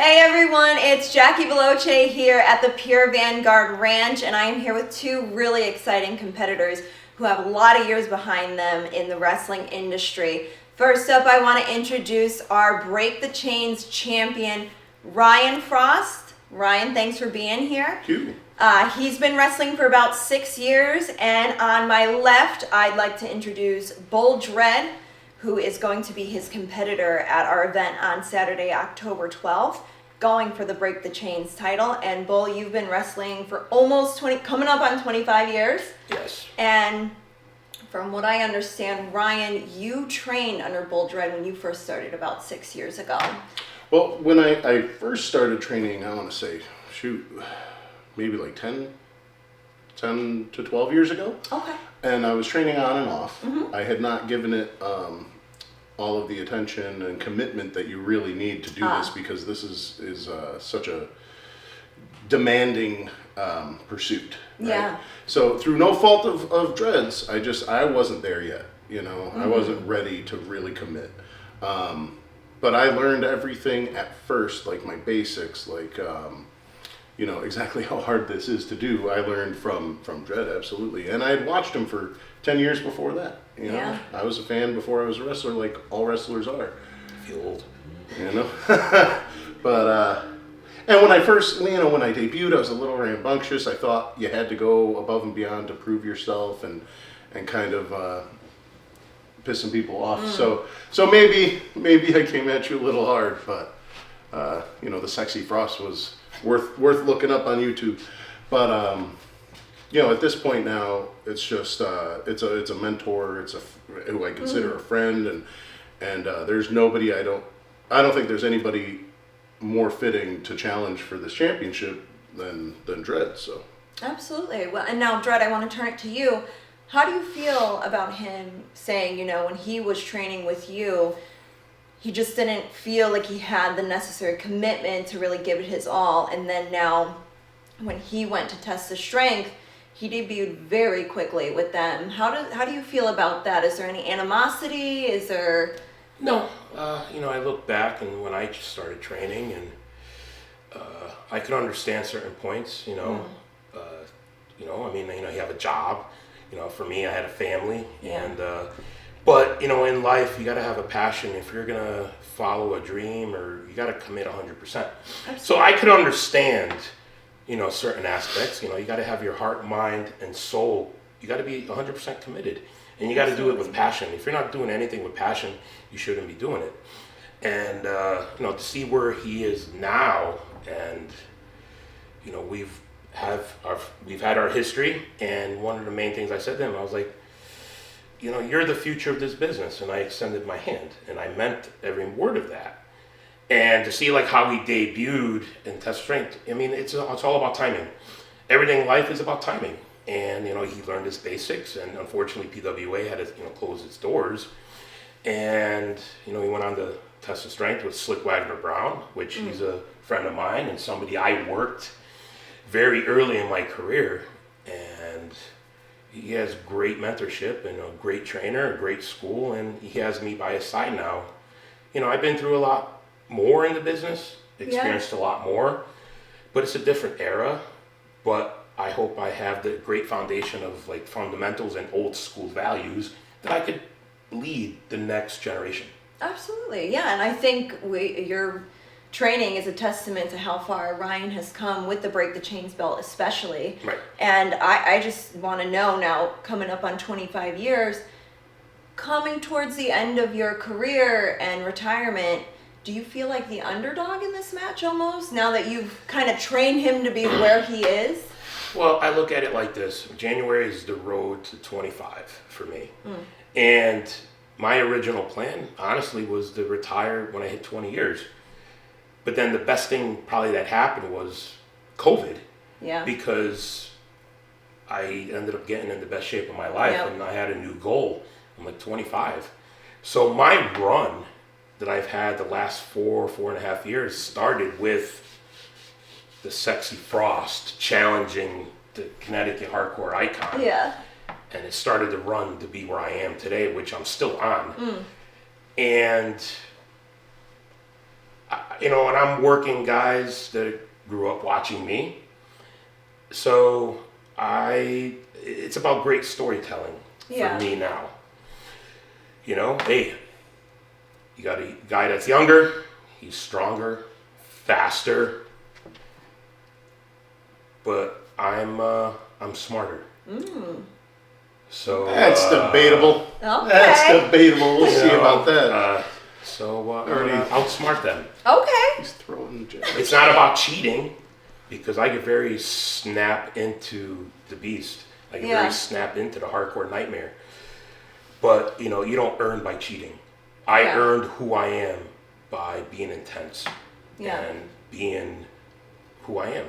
Hey everyone, it's Jackie Veloce here at the Pure Vanguard Ranch, and I am here with two really exciting competitors who have a lot of years behind them in the wrestling industry. First up, I want to introduce our Break the Chains champion, Ryan Fraust. Ryan, thanks for being here. Thank you. He's been wrestling for about 6 years, and on my left, I'd like to introduce Bull Dredd, who is going to be his competitor at our event on Saturday, October 12th, going for the Break the Chains title. And Bull, you've been wrestling for almost 20, coming up on 25 years. Yes. And from what I understand, Ryan, you trained under Bull Dredd when you first started about 6 years ago. Well, when I first started training, I want to say, maybe like 10 to 12 years ago. Okay. And I was training on and off. Mm-hmm. I had not given it all of the attention and commitment that you really need to do this, because this is such a demanding pursuit. Right? Yeah. So through no fault of Dredd's, I wasn't there yet. You know, I wasn't ready to really commit. But I learned everything at first, like my basics, like you know, exactly how hard this is to do. I learned from Dredd, absolutely. And I had watched him for 10 years before that. You know, Yeah. I was a fan before I was a wrestler, like all wrestlers are. I feel old. You know? But, and when I first, you know, when I debuted, I was a little rambunctious. I thought you had to go above and beyond to prove yourself and kind of piss some people off. So maybe I came at you a little hard, but, you know, the sexy Frost was worth looking up on YouTube. But you know, at this point now, it's just it's a mentor, who I consider a friend, and there's nobody I don't think there's anybody more fitting to challenge for this championship than Dredd. So Absolutely. Well, and now Dredd, I want to turn it to you. How do you feel about him saying, you know, when he was training with you, he just didn't feel like he had the necessary commitment to really give it his all, and then now when he went to test his strength, he debuted very quickly with them. How do you feel about that? Is there any animosity? Is there... No, you know, I look back and when I just started training, and I could understand certain points. You know, you know, I mean, you know, you have a job. You know, for me, I had a family, and but you know, in life, you got to have a passion if you're gonna follow a dream, or you got to commit 100%. So I could understand, you know, certain aspects. You know, you got to have your heart, mind, and soul. You got to be 100% committed, and you got to do it with passion. If you're not doing anything with passion, you shouldn't be doing it. And you know, to see where he is now, and you know, we've had our history, and one of the main things I said to him, I was like, you know, you're the future of this business, and I extended my hand, and I meant every word of that. And to see like how he debuted in Test Strength, I mean, it's all about timing. Everything in life is about timing. And you know, he learned his basics, and unfortunately PWA had to, you know, close its doors. And you know, he went on to Test Strength with Slick Wagner Brown, which he's a friend of mine and somebody I worked very early in my career. And he has great mentorship and a great trainer, a great school, and he has me by his side now. You know, I've been through a lot more in the business, experienced a lot more, but it's a different era. But I hope I have the great foundation of like fundamentals and old school values that I could lead the next generation. Absolutely, yeah. And I think your training is a testament to how far Ryan has come with the Break the Chains belt especially. Right. And I just want to know now, coming up on 25 years, coming towards the end of your career and retirement, do you feel like the underdog in this match almost, now that you've kind of trained him to be where he is? Well, I look at it like this. January is the road to 25 for me. And my original plan, honestly, was to retire when I hit 20 years. But then the best thing probably that happened was COVID. Yeah. Because I ended up getting in the best shape of my life, and I had a new goal. I'm like 25. So my run that I've had the last 4.5 years started with the sexy Frost challenging the Connecticut hardcore icon. Yeah. And it started to run to be where I am today, which I'm still on. And and I'm working guys that grew up watching me. So it's about great storytelling for me now. Hey, you got a guy that's younger, he's stronger, faster, but I'm smarter. So that's debatable. Okay. That's debatable. We'll see about that. I'm gonna outsmart them. Okay. He's throwing jabs. It's not about cheating, because I get very snap into the beast. I get very snap into the hardcore nightmare. But you don't earn by cheating. I earned who I am by being intense and being who I am.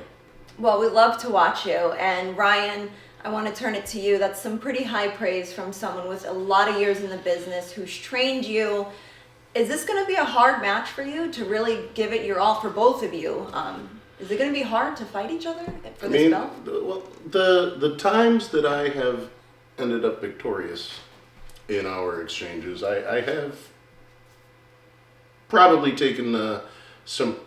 Well, we love to watch you. And Ryan, I want to turn it to you. That's some pretty high praise from someone with a lot of years in the business who's trained you. Is this going to be a hard match for you to really give it your all for both of you? Is it going to be hard to fight each other for this belt? Well, the times that I have ended up victorious in our exchanges, I have probably taken some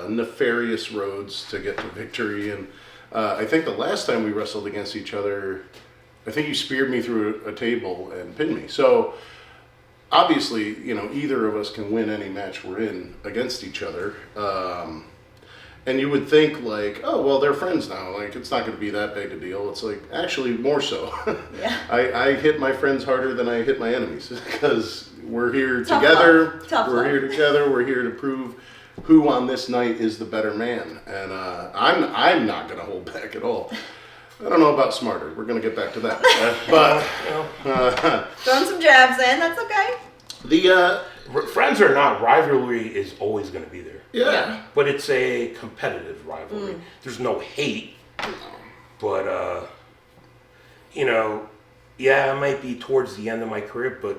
nefarious roads to get to victory. And I think the last time we wrestled against each other, I think you speared me through a table and pinned me. So obviously, either of us can win any match we're in against each other. And you would think like, oh, well, they're friends now. Like, it's not going to be that big a deal. It's like, actually, more so. Yeah. I hit my friends harder than I hit my enemies because we're here Tough together. love. We're here together. We're here to prove who on this night is the better man. And I'm not going to hold back at all. I don't know about smarter. We're going to get back to that. But throwing some jabs in, that's okay. The friends or not, rivalry is always going to be there. Yeah. But it's a competitive rivalry. There's no hate. But, it might be towards the end of my career, but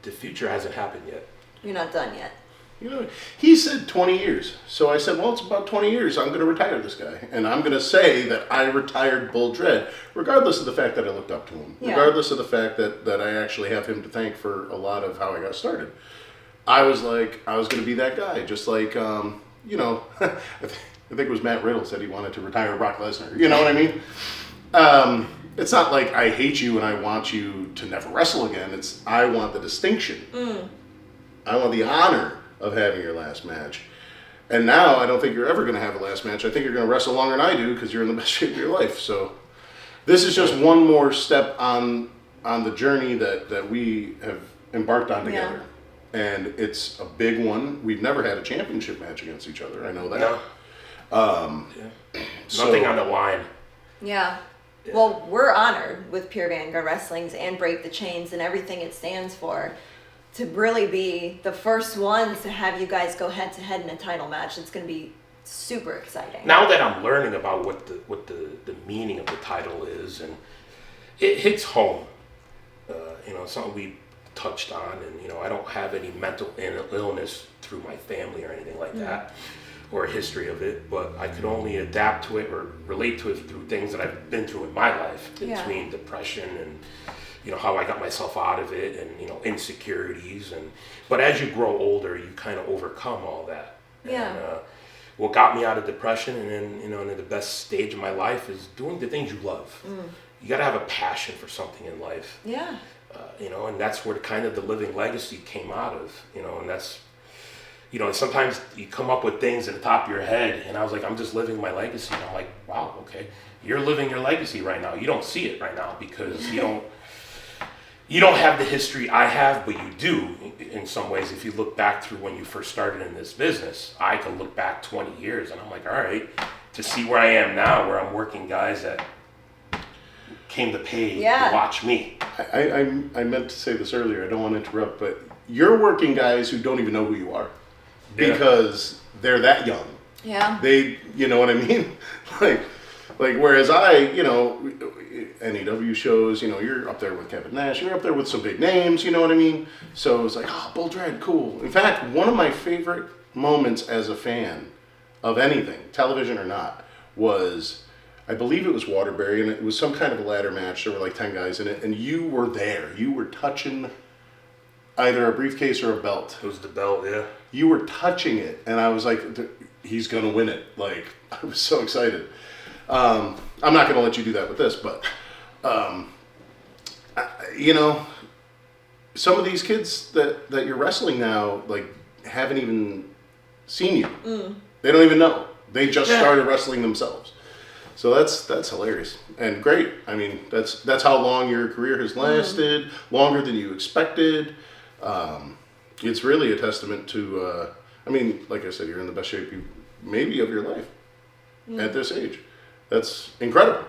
the future hasn't happened yet. You're not done yet. He said 20 years. So I said, well, it's about 20 years. I'm going to retire this guy. And I'm going to say that I retired Bull Dredd, regardless of the fact that I looked up to him. Yeah. Regardless of the fact that I actually have him to thank for a lot of how I got started. I was like, I was going to be that guy. Just like, I think it was Matt Riddle said he wanted to retire Brock Lesnar. You know what I mean? It's not like I hate you and I want you to never wrestle again. It's I want the distinction. I want the honor of having your last match. And now I don't think you're ever going to have a last match. I think you're going to wrestle longer than I do because you're in the best shape of your life. So this is just one more step on the journey that we have embarked on together. Yeah. And it's a big one. We've never had a championship match against each other. I know that. No. Nothing on the line. Yeah. Well, we're honored with Pure Vanguard Wrestling's and Break the Chains and everything it stands for to really be the first ones to have you guys go head to head in a title match. It's going to be super exciting. Now that I'm learning about what the meaning of the title is, and it hits home. Something we touched on, and I don't have any mental illness through my family or anything like that, or a history of it, but I could only adapt to it or relate to it through things that I've been through in my life, between depression and how I got myself out of it, and insecurities, but as you grow older, you kind of overcome all that. Yeah. And, what got me out of depression and then in the best stage of my life is doing the things you love. You got to have a passion for something in life. Yeah. And that's where the living legacy came out of, and that's, and sometimes you come up with things at the top of your head, and I was like, I'm just living my legacy. And I'm like, wow, okay, you're living your legacy right now. You don't see it right now because you don't have the history I have, but you do in some ways. If you look back through when you first started in this business, I can look back 20 years and I'm like, all right, to see where I am now, where I'm working guys that came to pay to watch me. I meant to say this earlier. I don't want to interrupt, but you're working guys who don't even know who you are because they're that young. Yeah. They, you know what I mean? like whereas I, NEW shows, you're up there with Kevin Nash, you're up there with some big names, you know what I mean? So it's like, oh, Bull Dredd, cool. In fact, one of my favorite moments as a fan of anything, television or not, was, I believe it was Waterbury, and it was some kind of a ladder match. There were like 10 guys in it, and you were there. You were touching either a briefcase or a belt. It was the belt, yeah. You were touching it, and I was like, he's going to win it. Like, I was so excited. I'm not going to let you do that with this, but, you know, some of these kids that you're wrestling now, like, haven't even seen you. They don't even know. They just started wrestling themselves. So that's hilarious and great. I mean, that's how long your career has lasted, longer than you expected. It's really a testament to, I mean, like I said, you're in the best shape maybe of your life at this age. That's incredible.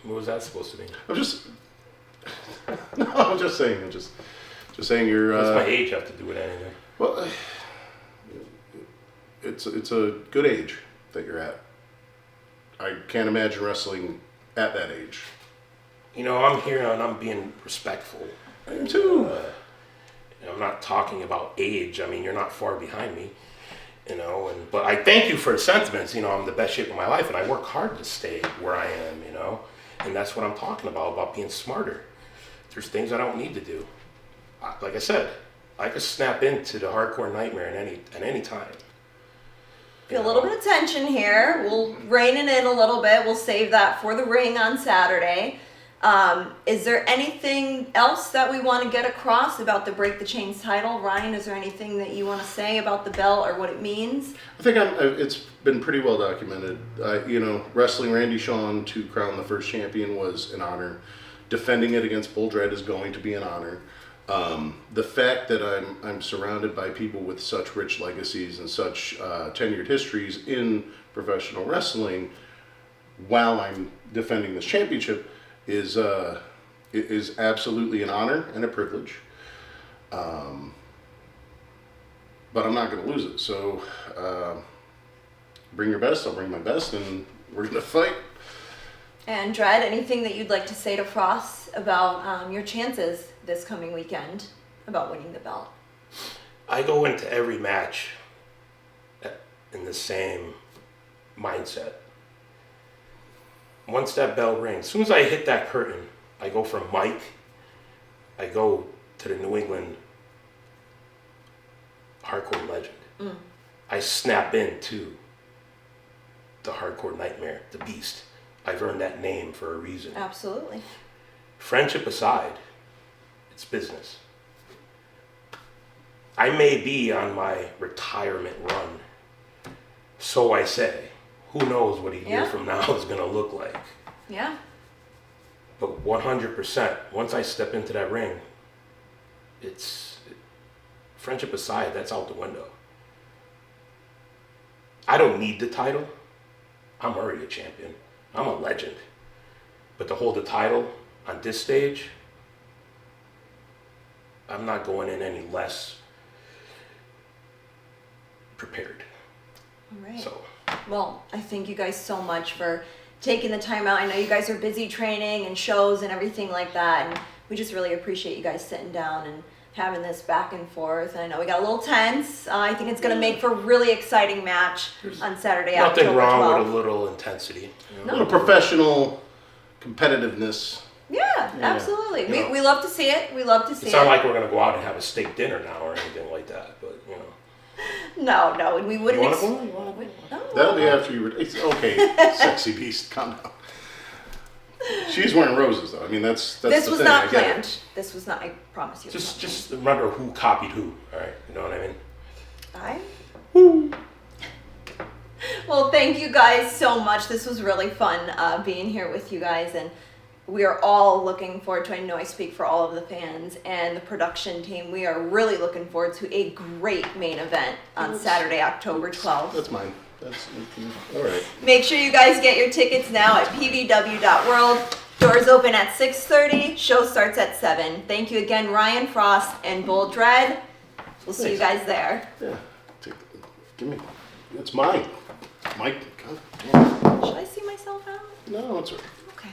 What was that supposed to mean? I'm just saying. Just saying you're. What's my age have to do with anything? Well, it's a good age that you're at. I can't imagine wrestling at that age. You know, I'm here and I'm being respectful. I am too. I'm not talking about age. I mean, you're not far behind me, you know. But I thank you for the sentiments. You know, I'm in the best shape of my life, and I work hard to stay where I am. You know, and that's what I'm talking about being smarter. There's things I don't need to do. Like I said, I could snap into the hardcore nightmare at any time. Feel a little bit of tension here. We'll rein it in a little bit. We'll save that for the ring on Saturday. Is there anything else that we want to get across about the Break the Chains title? Ryan, is there anything that you want to say about the belt or what it means? I think it's been pretty well documented. You know, wrestling Randy Shawn to crown the first champion was an honor. Defending it against Bull Dredd is going to be an honor. The fact that I'm surrounded by people with such rich legacies and such tenured histories in professional wrestling while I'm defending this championship is absolutely an honor and a privilege. But I'm not going to lose it. So bring your best, I'll bring my best, and we're going to fight. And Dredd, anything that you'd like to say to Frost about your chances this coming weekend about winning the belt? I go into every match in the same mindset. Once that bell rings, as soon as I hit that curtain, I go from Mike, I go to the New England hardcore legend. I snap into the hardcore nightmare, the beast. I've earned that name for a reason. Absolutely. Friendship aside, it's business. I may be on my retirement run, so I say. Who knows what a year from now is going to look like. Yeah. But 100%, once I step into that ring, friendship aside, that's out the window. I don't need the title. I'm already a champion. I'm a legend. But to hold the title on this stage, I'm not going in any less prepared. All right. So. Well, I thank you guys so much for taking the time out. I know you guys are busy training and shows and everything like that, and we just really appreciate you guys sitting down and having this back and forth. And I know we got a little tense. I think it's going to make for a really exciting match on Saturday, Nothing October wrong 12th. with a little intensity. You know? A little professional competitiveness. Yeah, absolutely. Yeah. We love to see it. We love to see It's not like we're going to go out and have a steak dinner now or anything like that, but you know. No, and we wouldn't. You wanna go? No. That'll be after you. It's okay, sexy beast. Calm down. She's wearing roses, though. I mean, that's This the was thing. not I get planned. it. This was not. I promise you. it was not Just remember who copied who. All right, you know what I mean. Well, thank you guys so much. This was really fun being here with you guys, and we are all looking forward to, I know I speak for all of the fans and the production team, we are really looking forward to a great main event on Saturday, October 12th. That's mine. All right. Make sure you guys get your tickets now at pvwworld. Doors open at 6:30. Show starts at 7. Thank you again, Ryan Fraust and Bull Dredd. We'll see you guys there. Yeah. Give me. It's mine. Mike. God damn. Should I see myself out? No, it's all right. Okay.